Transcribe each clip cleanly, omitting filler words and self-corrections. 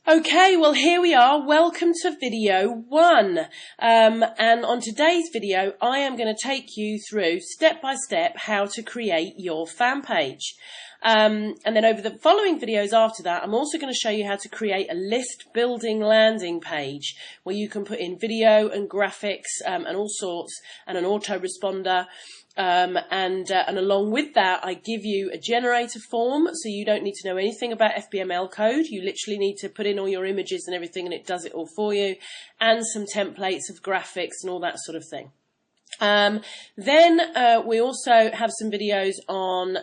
Okay, well here we are. Welcome to video 1. And on today's video, I am going to take you through step by step how to create your fan page. And then over the following videos after that, I'm also going to show you how to create a list building landing page where you can put in video and graphics and all sorts and an autoresponder. And along with that, I give you a generator form, so you don't need to know anything about FBML code. You literally need to put in all your images and everything, and it does it all for you, and some templates of graphics and all that sort of thing. Then we also have some videos on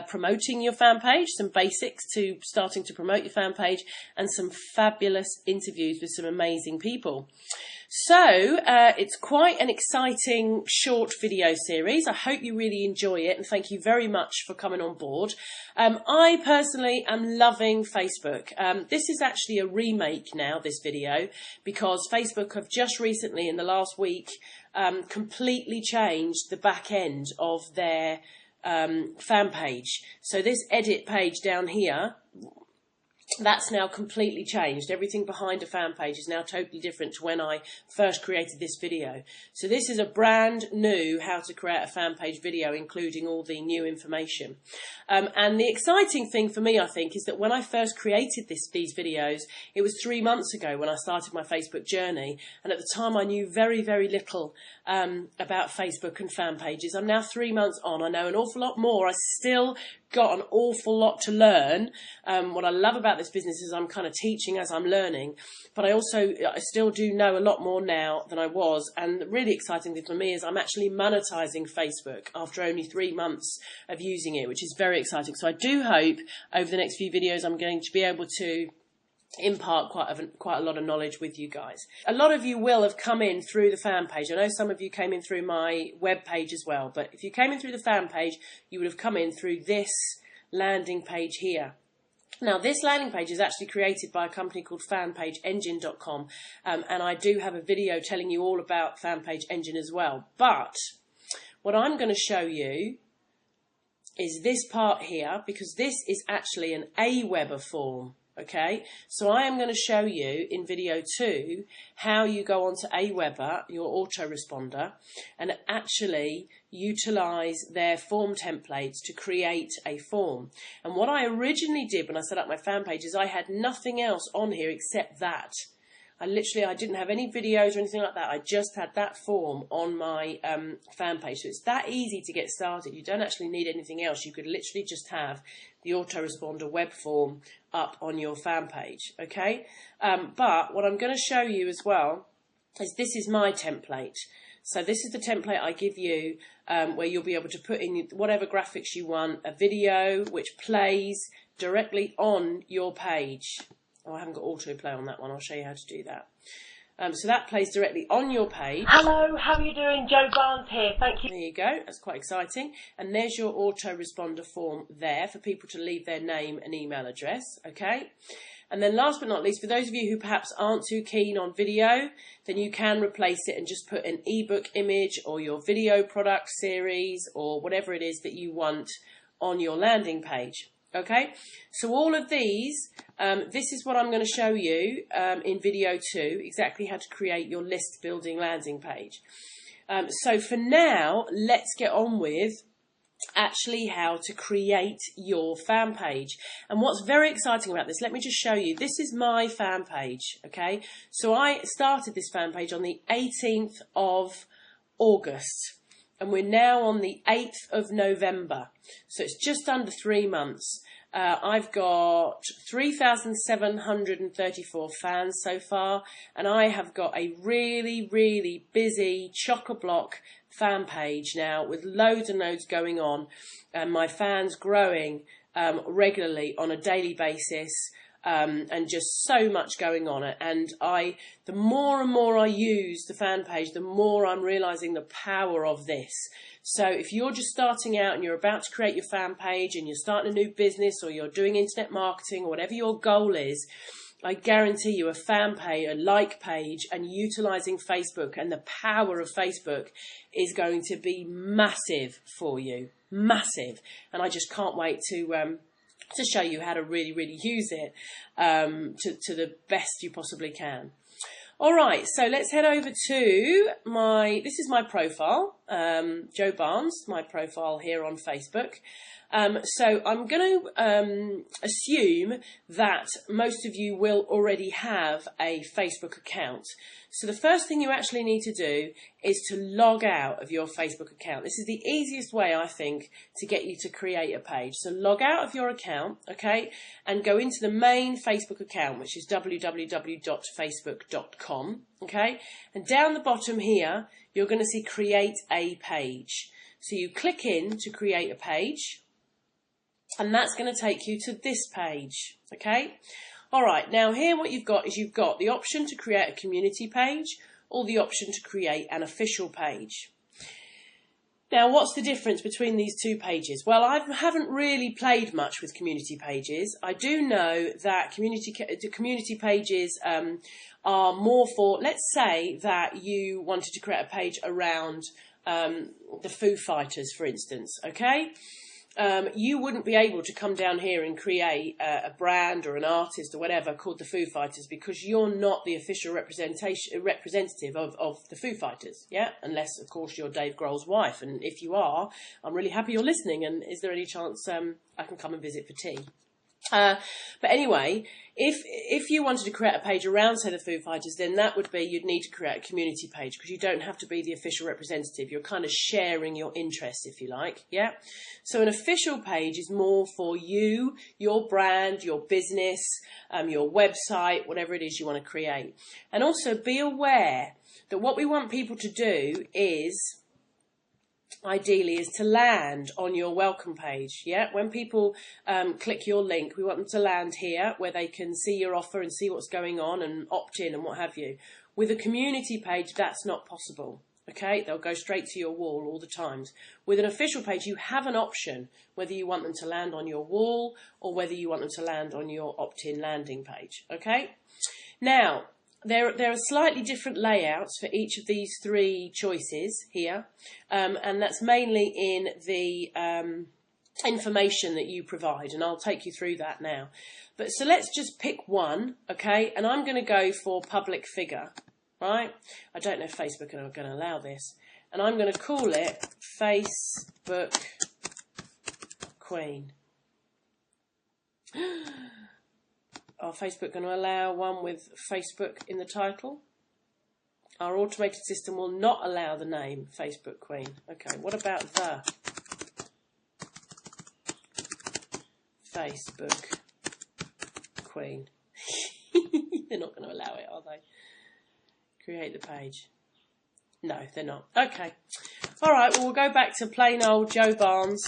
promoting your fan page, some basics to starting to promote your fan page, and some fabulous interviews with some amazing people. So it's quite an exciting short video series. I hope you really enjoy it, and thank you very much for coming on board. I personally am loving Facebook. This is actually a remake now, this video, because Facebook have just recently, in the last week, completely changed the back end of their fan page. So this edit page down here, that's now completely changed. Everything behind a fan page is now totally different to when I first created this video. So this is a brand new how to create a fan page video, including all the new information. And the exciting thing for me, I think, is that when I first created these videos, it was 3 months ago when I started my Facebook journey. And at the time I knew very, very little about Facebook and fan pages. I'm now 3 months on. I know an awful lot more. I still got an awful lot to learn. What I love about this business is I'm kind of teaching as I'm learning, but I still do know a lot more now than I was. And the really exciting thing for me is I'm actually monetizing Facebook after only 3 months of using it, which is very exciting. So I do hope over the next few videos I'm going to be able to impart quite a lot of knowledge with you guys. A lot of you will have come in through the fan page. I know some of you came in through my web page as well, but if you came in through the fan page, you would have come in through this landing page here. Now, this landing page is actually created by a company called fanpageengine.com, and I do have a video telling you all about Fanpage Engine as well. But what I'm going to show you is this part here, because this is actually an Aweber form. Okay, so I am going to show you in video 2 how you go onto Aweber, your autoresponder, and actually utilize their form templates to create a form. And what I originally did when I set up my fan page is I had nothing else on here except that. I didn't have any videos or anything like that. I just had that form on my fan page. So it's that easy to get started. You don't actually need anything else. You could literally just have the autoresponder web form up on your fan page, okay? But what I'm going to show you as well is this is my template. So this is the template I give you where you'll be able to put in whatever graphics you want, a video which plays directly on your page. Oh, I haven't got autoplay on that one. I'll show you how to do that. So that plays directly on your page. Hello, how are you doing? Jo Barnes here. Thank you. There you go. That's quite exciting. And there's your autoresponder form there for people to leave their name and email address. Okay. And then last but not least, for those of you who perhaps aren't too keen on video, then you can replace it and just put an ebook image or your video product series or whatever it is that you want on your landing page. Okay, so all of these, this is what I'm going to show you in video 2, exactly how to create your list building landing page. So for now, let's get on with actually how to create your fan page. And what's very exciting about this, let me just show you. This is my fan page, okay? So I started this fan page on the 18th of August. And we're now on the 8th of November. So it's just under 3 months. I've got 3,734 fans so far. And I have got a really, really busy chock-a-block fan page now with loads and loads going on. And my fans growing regularly on a daily basis. And just so much going on. And the more and more I use the fan page, the more I'm realizing the power of this. So if you're just starting out and you're about to create your fan page and you're starting a new business or you're doing internet marketing or whatever your goal is, I guarantee you a fan page, a like page, and utilizing Facebook and the power of Facebook is going to be massive for you. Massive. And I just can't wait to to show you how to really use it to the best you possibly can. All right, so let's head over to this is my profile, Jo Barnes, my profile here on Facebook. So I'm going to assume that most of you will already have a Facebook account. So the first thing you actually need to do is to log out of your Facebook account. This is the easiest way, I think, to get you to create a page. So log out of your account, okay, and go into the main Facebook account, which is www.facebook.com, okay, and down the bottom here, you're going to see create a page. So you click in to create a page, and that's going to take you to this page, okay? All right, now here what you've got is you've got the option to create a community page or the option to create an official page. Now, what's the difference between these two pages? Well, I haven't really played much with community pages. I do know that community pages are more for, let's say that you wanted to create a page around the Foo Fighters, for instance, okay? You wouldn't be able to come down here and create a brand or an artist or whatever called the Foo Fighters because you're not the official representative of the Foo Fighters, yeah? Unless, of course, you're Dave Grohl's wife. And if you are, I'm really happy you're listening. And is there any chance I can come and visit for tea? But anyway, if you wanted to create a page around, say, the Foo Fighters, then that would be you'd need to create a community page because you don't have to be the official representative. You're kind of sharing your interests, if you like, yeah? So an official page is more for you, your brand, your business, your website, whatever it is you want to create. And also be aware that what we want people to do is, ideally, is to land on your welcome page. Yeah, when people click your link, we want them to land here where they can see your offer and see what's going on and opt in and what have you. With a community page, that's not possible. Okay, they'll go straight to your wall all the times. With an official page, you have an option whether you want them to land on your wall or whether you want them to land on your opt-in landing page. Okay, now, there are slightly different layouts for each of these three choices here, and that's mainly in the information that you provide, and I'll take you through that now. But so let's just pick one, okay, and I'm going to go for public figure, right? I don't know if Facebook are going to allow this, and I'm going to call it Facebook Queen. Are Facebook going to allow one with Facebook in the title? Our automated system will not allow the name Facebook Queen. Okay, what about the Facebook Queen? They're not going to allow it, are they? Create the page. No, they're not. Okay. All right, well, we'll go back to plain old Jo Barnes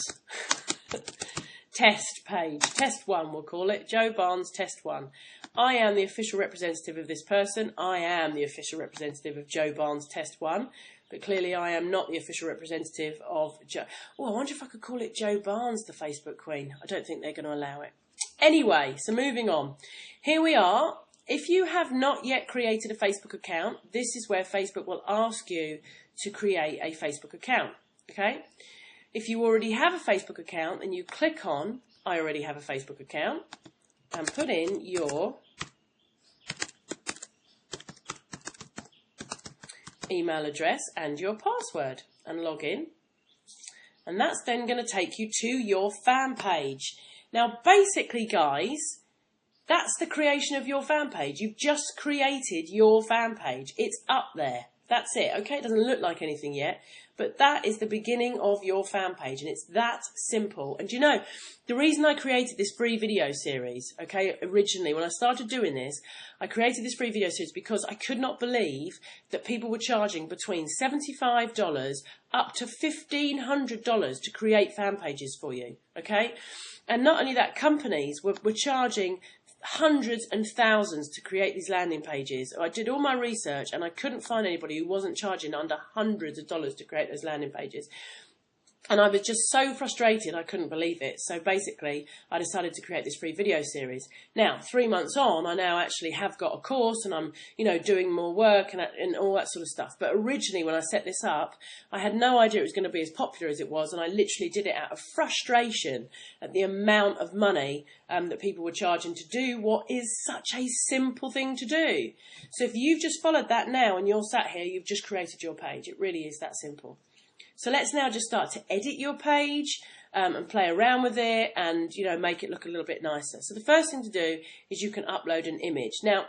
test page. Test 1, we'll call it. Jo Barnes Test 1. I am the official representative of this person. I am the official representative of Jo Barnes Test 1. But clearly I am not the official representative of Jo. Oh, I wonder if I could call it Jo Barnes, the Facebook Queen. I don't think they're going to allow it. Anyway, so moving on. Here we are. If you have not yet created a Facebook account, this is where Facebook will ask you to create a Facebook account. Okay? If you already have a Facebook account, then you click on I already have a Facebook account and put in your email address and your password and log in. And that's then going to take you to your fan page. Now, basically, guys, that's the creation of your fan page. You've just created your fan page. It's up there. That's it, okay? It doesn't look like anything yet, but that is the beginning of your fan page, and it's that simple. And you know, the reason I created this free video series, okay, originally, when I started doing this, I created this free video series because I could not believe that people were charging between $75 up to $1,500 to create fan pages for you, okay? And not only that, companies were charging hundreds and thousands to create these landing pages. I did all my research and I couldn't find anybody who wasn't charging under hundreds of dollars to create those landing pages. And I was just so frustrated, I couldn't believe it. So basically, I decided to create this free video series. Now, 3 months on, I now actually have got a course and I'm, doing more work and all that sort of stuff. But originally, when I set this up, I had no idea it was going to be as popular as it was. And I literally did it out of frustration at the amount of money that people were charging to do what is such a simple thing to do. So if you've just followed that now and you're sat here, you've just created your page. It really is that simple. So let's now just start to edit your page and play around with it and, make it look a little bit nicer. So the first thing to do is you can upload an image. Now,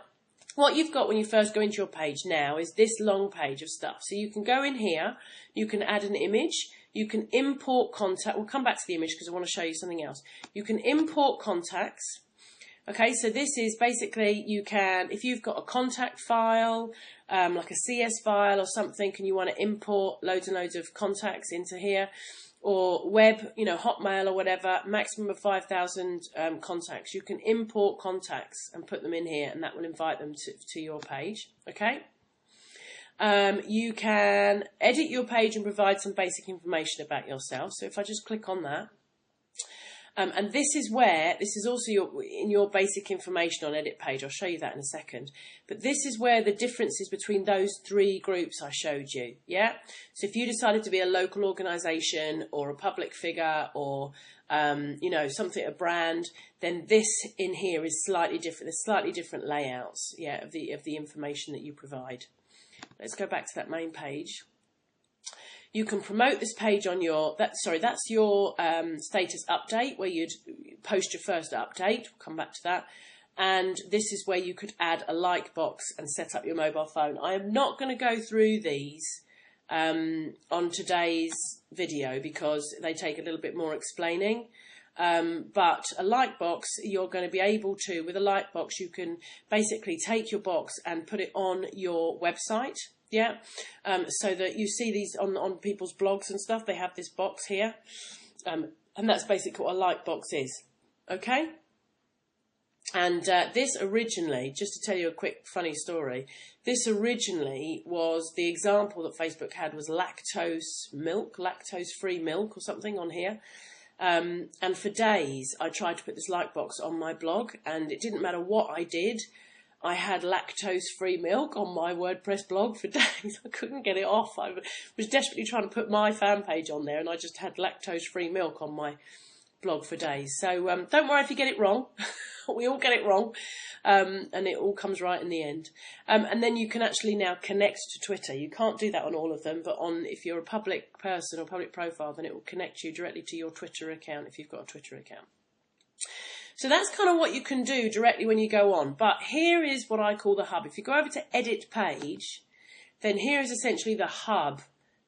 what you've got when you first go into your page now is this long page of stuff. So you can go in here, you can add an image, you can import contact. We'll come back to the image because I want to show you something else. You can import contacts. Okay, so this is basically, you can, if you've got a contact file, like a CS file or something, and you want to import loads and loads of contacts into here, or web, Hotmail or whatever, maximum of 5,000 contacts, you can import contacts and put them in here, and that will invite them to your page, okay? You can edit your page and provide some basic information about yourself. So if I just click on that, and this is also in your basic information on edit page. I'll show you that in a second. But this is where the difference is between those 3 groups I showed you. Yeah. So if you decided to be a local organisation or a public figure or something, a brand, then this in here is slightly different. There's slightly different layouts. Yeah, of the information that you provide. Let's go back to that main page. You can promote this page on that's your status update, where you'd post your first update. We'll come back to that. And this is where you could add a like box and set up your mobile phone. I am not going to go through these on today's video because they take a little bit more explaining. But a like box, you're going to be able to, with a like box, you can basically take your box and put it on your website. Yeah, so that you see these on people's blogs and stuff. They have this box here, and that's basically what a like box is. Okay, and this originally, just to tell you a quick funny story, this originally was the example that Facebook had was lactose-free milk or something on here. And for days, I tried to put this like box on my blog, and it didn't matter what I did. I had lactose-free milk on my WordPress blog for days. I couldn't get it off. I was desperately trying to put my fan page on there, and I just had lactose-free milk on my blog for days. So don't worry if you get it wrong. We all get it wrong, and it all comes right in the end. And then you can actually now connect to Twitter. You can't do that on all of them, but if you're a public person or public profile, then it will connect you directly to your Twitter account if you've got a Twitter account. So that's kind of what you can do directly when you go on. But here is what I call the hub. If you go over to edit page, then here is essentially the hub.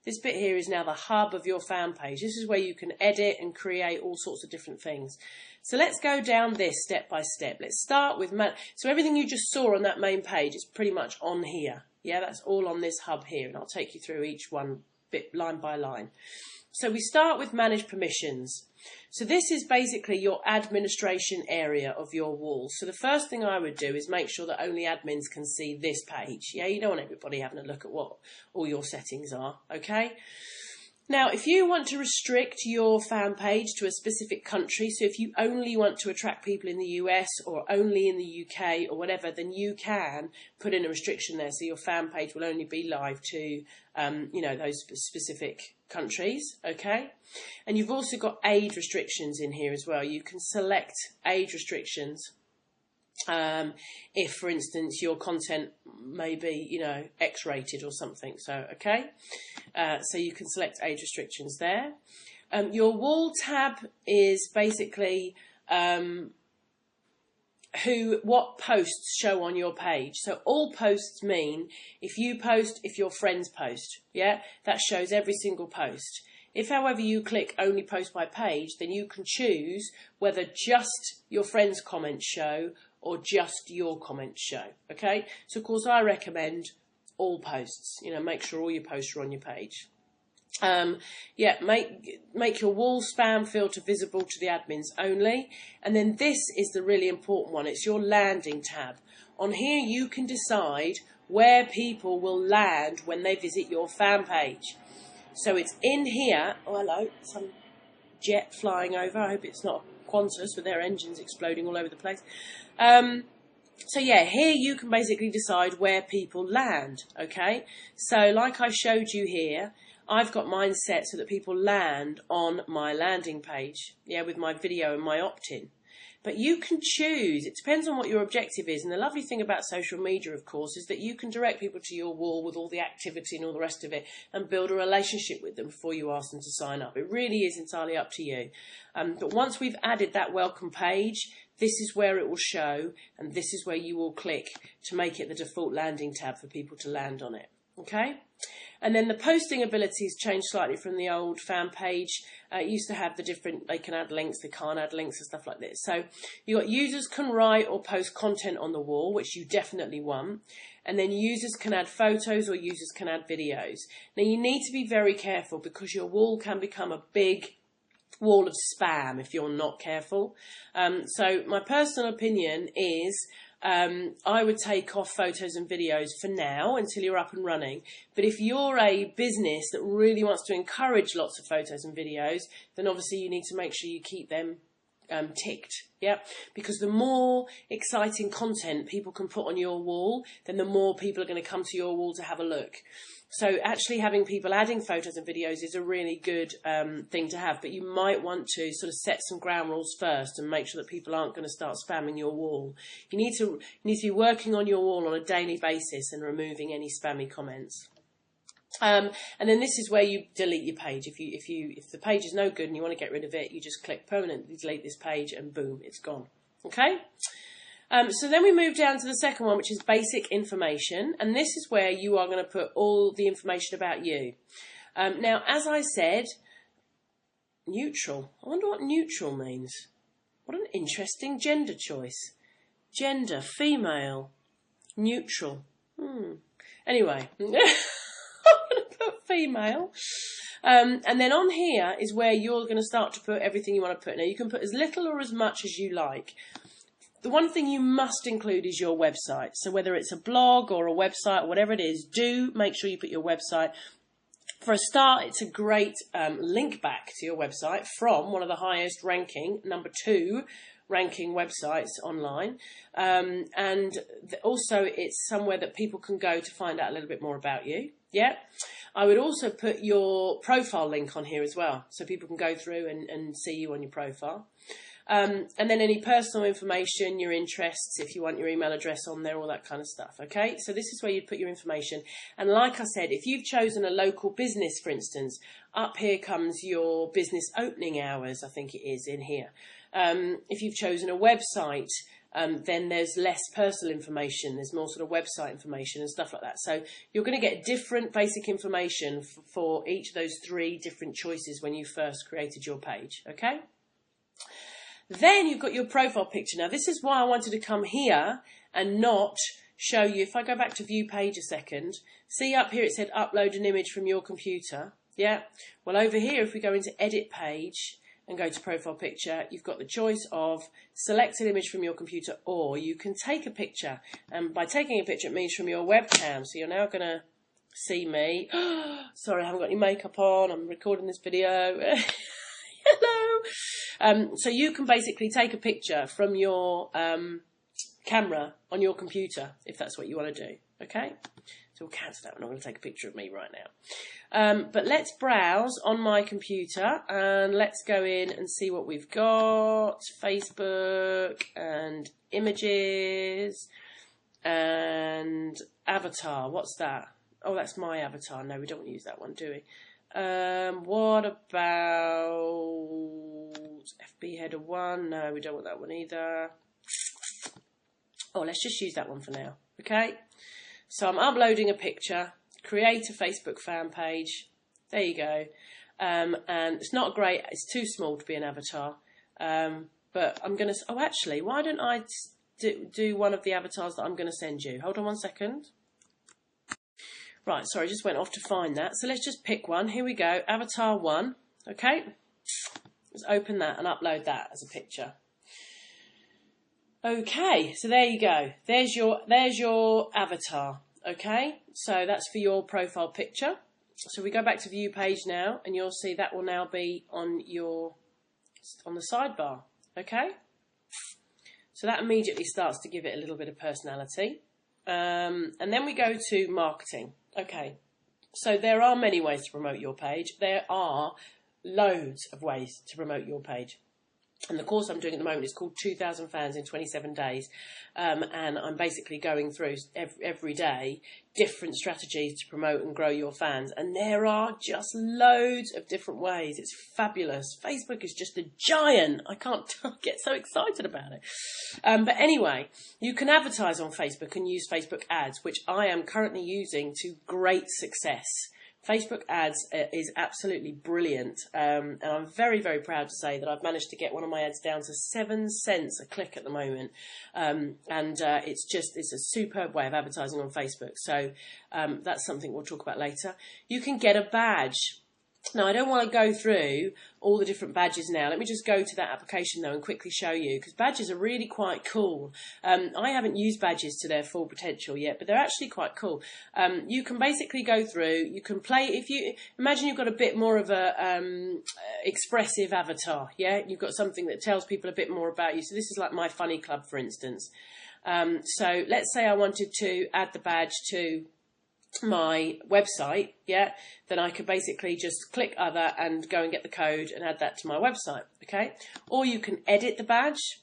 This bit here is now the hub of your fan page. This is where you can edit and create all sorts of different things. So let's go down this step by step. Let's start with, so everything you just saw on that main page is pretty much on here. Yeah, that's all on this hub here. And I'll take you through each one bit line by line. So we start with manage permissions. So this is basically your administration area of your wall. So the first thing I would do is make sure that only admins can see this page. Yeah, you don't want everybody having a look at what all your settings are, okay? Now, if you want to restrict your fan page to a specific country, so if you only want to attract people in the US or only in the UK or whatever, then you can put in a restriction there. So your fan page will only be live to, those specific countries, okay? And you've also got age restrictions in here as well. You can select age restrictions if, for instance, your content may be, X-rated or something. So, okay, so you can select age restrictions there. Your wall tab is basically what posts show on your page. So all posts mean if you post, if your friends post, yeah, that shows every single post. If, however, you click only post by page, then you can choose whether just your friends' comments show or just your comments show, okay? So, of course, I recommend all posts, make sure all your posts are on your page. Make your wall spam filter visible to the admins only. And then this is the really important one. It's your landing tab. On here, you can decide where people will land when they visit your fan page. So it's in here. Oh, hello, some jet flying over. I hope it's not Qantas with their engines exploding all over the place. So yeah, here you can basically decide where people land, okay? So like I showed you here, I've got mine set so that people land on my landing page, yeah, with my video and my opt-in. But you can choose, it depends on what your objective is. And the lovely thing about social media, of course, is that you can direct people to your wall with all the activity and all the rest of it and build a relationship with them before you ask them to sign up. It really is entirely up to you. But once we've added that welcome page, this is where it will show, and this is where you will click to make it the default landing tab for people to land on it. Okay? And then the posting abilities change slightly from the old fan page. It used to have the different, they can add links, they can't add links and stuff like this. So you've got users can write or post content on the wall, which you definitely want. And then users can add photos or users can add videos. Now you need to be very careful because your wall can become a big wall of spam if you're not careful. So my personal opinion is I would take off photos and videos for now until you're up and running. But if you're a business that really wants to encourage lots of photos and videos, then obviously you need to make sure you keep them ticked, yeah, because the more exciting content people can put on your wall, then the more people are going to come to your wall to have a look. So actually having people adding photos and videos is a really good thing to have, but you might want to sort of set some ground rules first and make sure that people aren't going to start spamming your wall. You need to be working on your wall on a daily basis and removing any spammy comments. And then this is where you delete your page. If the page is no good and you want to get rid of it, you just click permanently delete this page and boom, it's gone. Okay? So then we move down to the second one, which is basic information. And this is where you are going to put all the information about you. Now, as I said, neutral. I wonder what neutral means. What an interesting gender choice. Gender, female, neutral. Anyway, I'm going to put female. And then on here is where you're going to start to put everything you want to put. Now, you can put as little or as much as you like. The one thing you must include is your website. So whether it's a blog or a website or whatever it is, do make sure you put your website. For a start, it's a great link back to your website from one of the highest ranking, number 2 ranking websites online. And also it's somewhere that people can go to find out a little bit more about you. Yeah. I would also put your profile link on here as well, so people can go through and see you on your profile. And then any personal information, your interests, if you want your email address on there, all that kind of stuff. Okay, so this is where you'd put your information. And like I said, if you've chosen a local business, for instance, up here comes your business opening hours, I think it is in here. If you've chosen a website, then there's less personal information. There's more sort of website information and stuff like that. So you're going to get different basic information for each of those 3 different choices when you first created your page. Okay. Then you've got your profile picture. Now, this is why I wanted to come here and not show you. If I go back to view page a second, see up here it said upload an image from your computer. Yeah. Well, over here, if we go into edit page and go to profile picture, you've got the choice of select an image from your computer, or you can take a picture. And by taking a picture, it means from your webcam. So you're now going to see me. Sorry, I haven't got any makeup on. I'm recording this video. Hello. So you can basically take a picture from your camera on your computer if that's what you want to do. Okay, so we'll cancel that. I'm not going to take a picture of me right now. But let's browse on my computer and let's go in and see what we've got. Facebook and images and avatar. What's that? Oh, that's my avatar. No, we don't want to use that one, do we? What about FB header 1? No, we don't want that one either. Oh, let's just use that one for now. Okay. So I'm uploading a picture, create a Facebook fan page. There you go. And it's not great. It's too small to be an avatar. But I'm going to, oh, actually, why don't I do one of the avatars that I'm going to send you? Hold on one second. Right, sorry, I just went off to find that. So let's just pick one. Here we go, avatar 1. Okay, let's open that and upload that as a picture. Okay, so there you go. There's your avatar. Okay, so that's for your profile picture. So we go back to view page now, and you'll see that will now be on the sidebar. Okay. So that immediately starts to give it a little bit of personality. And then we go to marketing. Okay. So there are many ways to promote your page. There are loads of ways to promote your page. And the course I'm doing at the moment is called 2,000 Fans in 27 Days. And I'm basically going through every day different strategies to promote and grow your fans. And there are just loads of different ways. It's fabulous. Facebook is just a giant. I can't get so excited about it. But anyway, you can advertise on Facebook and use Facebook ads, which I am currently using to great success. Facebook ads is absolutely brilliant, and I'm very, very proud to say that I've managed to get one of my ads down to 7 cents a click at the moment, it's a superb way of advertising on Facebook. So that's something we'll talk about later. You can get a badge. Now, I don't want to go through all the different badges now. Let me just go to that application, though, and quickly show you, because badges are really quite cool. I haven't used badges to their full potential yet, but they're actually quite cool. You can basically go through, you can play, if you imagine you've got a bit more of a expressive avatar, yeah? You've got something that tells people a bit more about you. So this is like My Funny Club, for instance. So let's say I wanted to add the badge to my website, yeah, then I could basically just click other and go and get the code and add that to my website, okay? Or you can edit the badge,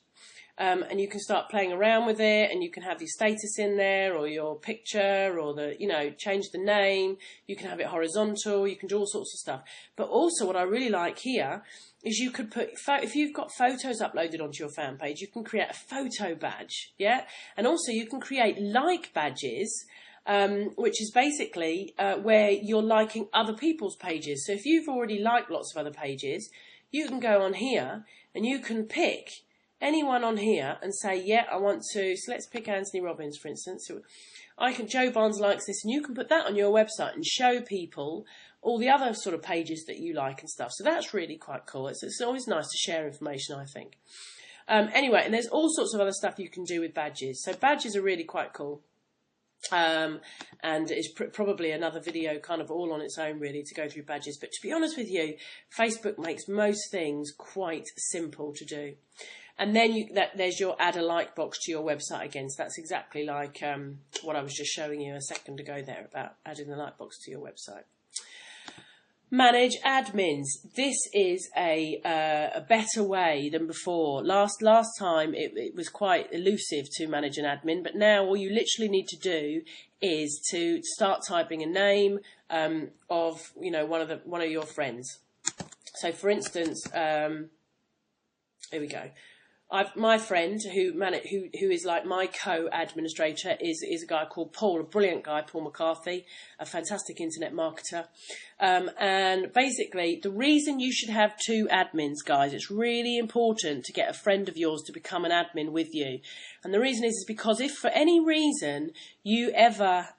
and you can start playing around with it, and you can have your status in there, or your picture, or change the name. You can have it horizontal. You can do all sorts of stuff. But also, what I really like here is you could put, if you've got photos uploaded onto your fan page, you can create a photo badge, yeah, and also you can create like badges. Which is basically where you're liking other people's pages. So if you've already liked lots of other pages, you can go on here and you can pick anyone on here and say, yeah, I want to, so let's pick Anthony Robbins, for instance. So Joe Barnes likes this, and you can put that on your website and show people all the other sort of pages that you like and stuff. So that's really quite cool. It's always nice to share information, I think. Anyway, and there's all sorts of other stuff you can do with badges. So badges are really quite cool. And it's probably another video kind of all on its own, really, to go through badges. But to be honest with you, Facebook makes most things quite simple to do. And then there's your add a like box to your website again. So that's exactly like what I was just showing you a second ago there about adding the like box to your website. Manage admins. This is a better way than before. Last time it was quite elusive to manage an admin, but now all you literally need to do is to start typing a name of one of your friends. So, for instance, here we go. My friend who is like my co-administrator is a guy called Paul, a brilliant guy, Paul McCarthy, a fantastic internet marketer. And basically, the reason you should have 2 admins, guys, it's really important to get a friend of yours to become an admin with you. And the reason is because if for any reason you ever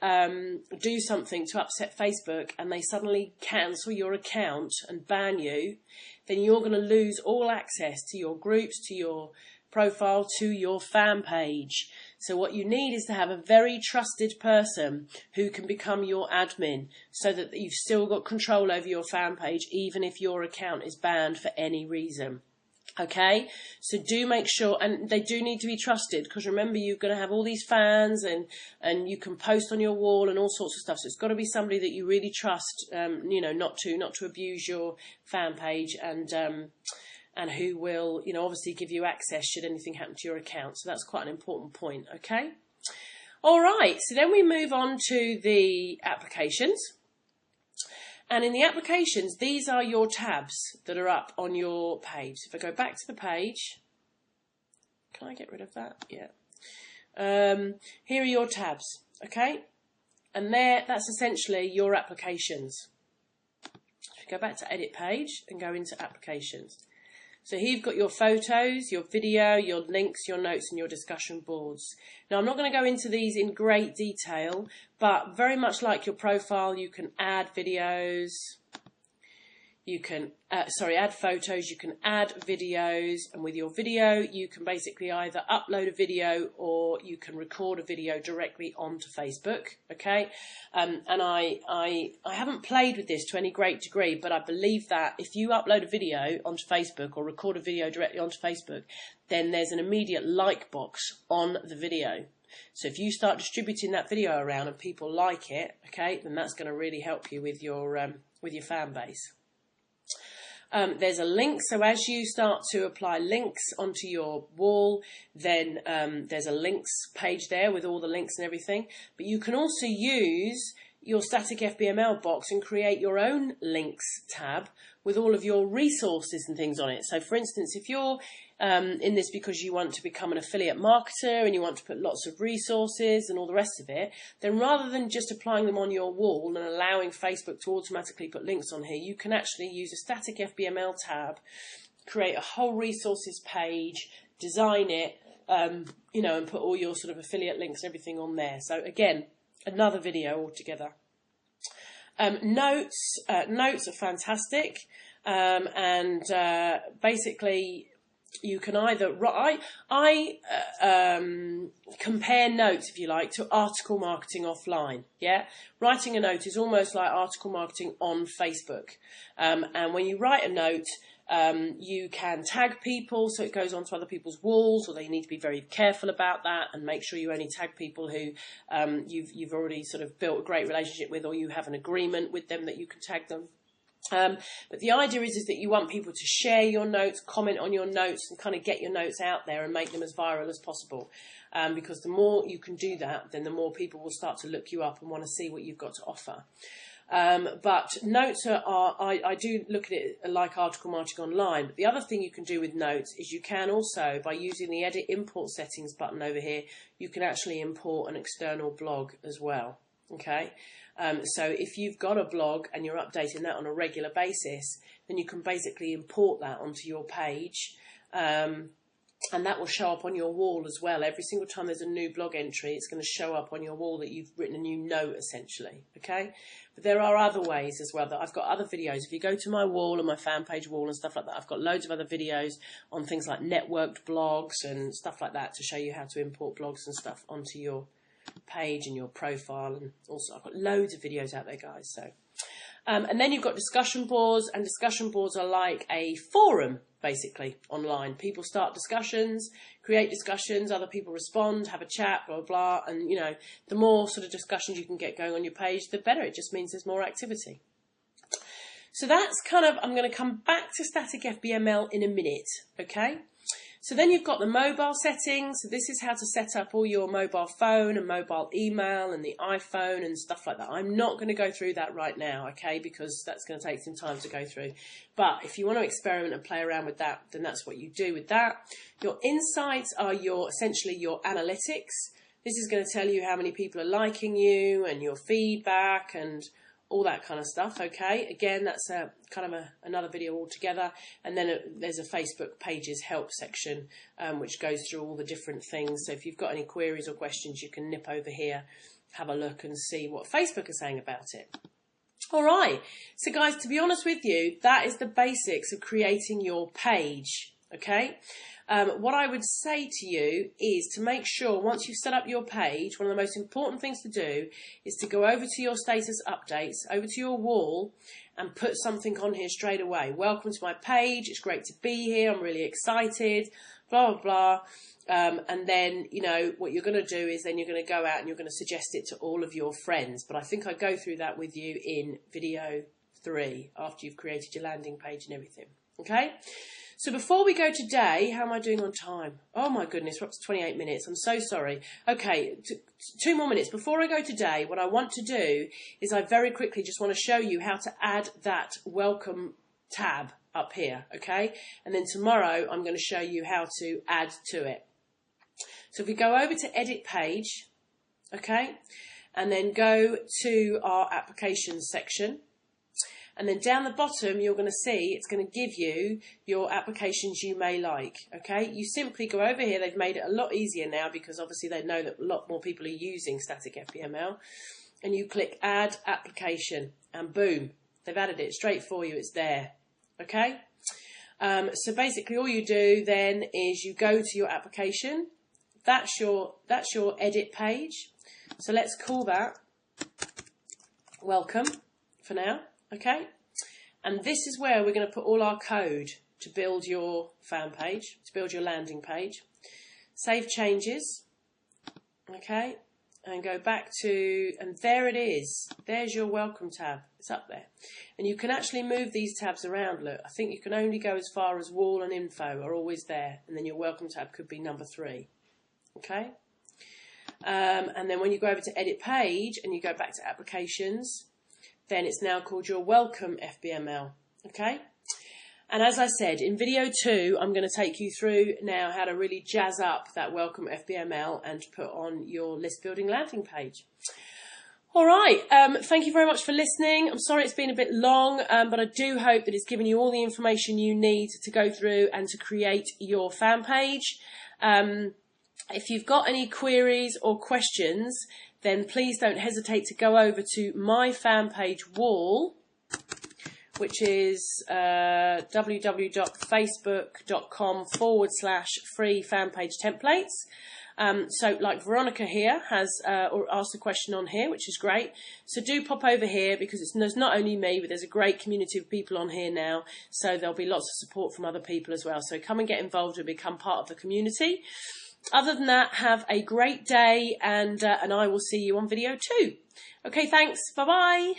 do something to upset Facebook and they suddenly cancel your account and ban you, then you're going to lose all access to your groups, to your profile, to your fan page. So what you need is to have a very trusted person who can become your admin so that you've still got control over your fan page, even if your account is banned for any reason. Okay, so do make sure, and they do need to be trusted, because remember, you're going to have all these fans and you can post on your wall and all sorts of stuff. So it's got to be somebody that you really trust, not to abuse your fan page, and who will, obviously give you access should anything happen to your account. So that's quite an important point. Okay. All right. So then we move on to the applications. And in the applications, these are your tabs that are up on your page. If I go back to the page, can I get rid of that? Yeah. Here are your tabs, okay? And that's essentially your applications. If you go back to edit page and go into applications. So here you've got your photos, your video, your links, your notes, and your discussion boards. Now, I'm not going to go into these in great detail, but very much like your profile, you can add videos, you can, add photos, you can add videos, and with your video, you can basically either upload a video or you can record a video directly onto Facebook, okay? And I haven't played with this to any great degree, but I believe that if you upload a video onto Facebook or record a video directly onto Facebook, then there's an immediate like box on the video. So if you start distributing that video around and people like it, okay, then that's going to really help you with your fan base. There's a link, so as you start to apply links onto your wall, then there's a links page there with all the links and everything. But you can also use your static FBML box and create your own links tab with all of your resources and things on it. So for instance, if you're in this because you want to become an affiliate marketer and you want to put lots of resources and all the rest of it, then rather than just applying them on your wall and allowing Facebook to automatically put links on here, you can actually use a static FBML tab, create a whole resources page, design it, you know, and put all your sort of affiliate links and everything on there. So again, another video altogether. Notes are fantastic, and basically you can either compare notes, if you like, to article marketing offline. Yeah, writing a note is almost like article marketing on Facebook, and when you write a note, you can tag people so it goes onto other people's walls, or they need to be very careful about that and make sure you only tag people who you've already sort of built a great relationship with, or you have an agreement with them that you can tag them. But the idea is that you want people to share your notes, comment on your notes, and kind of get your notes out there and make them as viral as possible. Because the more you can do that, then the more people will start to look you up and want to see what you've got to offer. But notes I do look at it like article marketing online. But the other thing you can do with notes is you can also, by using the edit import settings button over here, you can actually import an external blog as well. Okay. So if you've got a blog and you're updating that on a regular basis, then you can basically import that onto your page. And that will show up on your wall as well. Every single time there's a new blog entry, it's going to show up on your wall that you've written a new note, essentially. Okay? But there are other ways as well. That I've got other videos. If you go to my wall and my fan page wall and stuff like that, I've got loads of other videos on things like networked blogs and stuff like that to show you how to import blogs and stuff onto your page and your profile. And also I've got loads of videos out there, guys. So, and then you've got discussion boards, and discussion boards are like a forum, basically, online. People start discussions, create discussions, other people respond, have a chat, blah, blah, blah. And, you know, the more sort of discussions you can get going on your page, the better. It just means there's more activity. So that's kind of, I'm going to come back to static FBML in a minute, okay? So then you've got the mobile settings. So this is how to set up all your mobile phone and mobile email and the iPhone and stuff like that. I'm not going to go through that right now, okay, because that's going to take some time to go through. But if you want to experiment and play around with that, then that's what you do with that. Your insights are essentially your analytics. This is going to tell you how many people are liking you and your feedback and all that kind of stuff, okay? Again, that's another video altogether. And then there's a Facebook pages help section, which goes through all the different things. So if you've got any queries or questions, you can nip over here, have a look and see what Facebook is saying about it. All right. So guys, to be honest with you, that is the basics of creating your page, okay? What I would say to you is to make sure once you've set up your page, one of the most important things to do is to go over to your status updates, over to your wall, and put something on here straight away. Welcome to my page. It's great to be here. I'm really excited. Blah, blah, blah. And then, you know, what you're going to do is then you're going to go out and you're going to suggest it to all of your friends. But I think I go through that with you in video 3 after you've created your landing page and everything. Okay? So before we go today, how am I doing on time? Oh my goodness, we're up to 28 minutes. I'm so sorry. Okay, 2 more minutes. Before I go today, what I want to do is I very quickly just want to show you how to add that welcome tab up here, okay? And then tomorrow I'm going to show you how to add to it. So if we go over to edit page, okay, and then go to our applications section. And then down the bottom, you're going to see it's going to give you your applications you may like, okay? You simply go over here. They've made it a lot easier now because obviously they know that a lot more people are using static FBML. And you click Add Application and boom, They've added it straight for you. It's there. Okay. So basically all you do then is you go to your application. That's your edit page. So let's call that welcome for now. Okay. And this is where we're going to put all our code to build your fan page, to build your landing page. Save changes. Okay. And go back to, and there it is. There's your welcome tab. It's up there. And you can actually move these tabs around. Look, I think you can only go as far as wall and info are always there. And then your welcome tab could be number 3. Okay. And then when you go over to edit page and you go back to applications, then it's now called your welcome FBML. Okay. And as I said, in video 2, I'm going to take you through now how to really jazz up that welcome FBML and put on your list building landing page. All right. Thank you very much for listening. I'm sorry it's been a bit long, but I do hope that it's given you all the information you need to go through and to create your fan page. If you've got any queries or questions, then please don't hesitate to go over to my fan page wall, which is www.facebook.com/free fan page templates. So like Veronica here has asked a question on here, which is great. So do pop over here because there's not only me, but there's a great community of people on here now. So there'll be lots of support from other people as well. So come and get involved and become part of the community. Other than that, have a great day and I will see you on video 2. Okay, thanks. Bye-bye.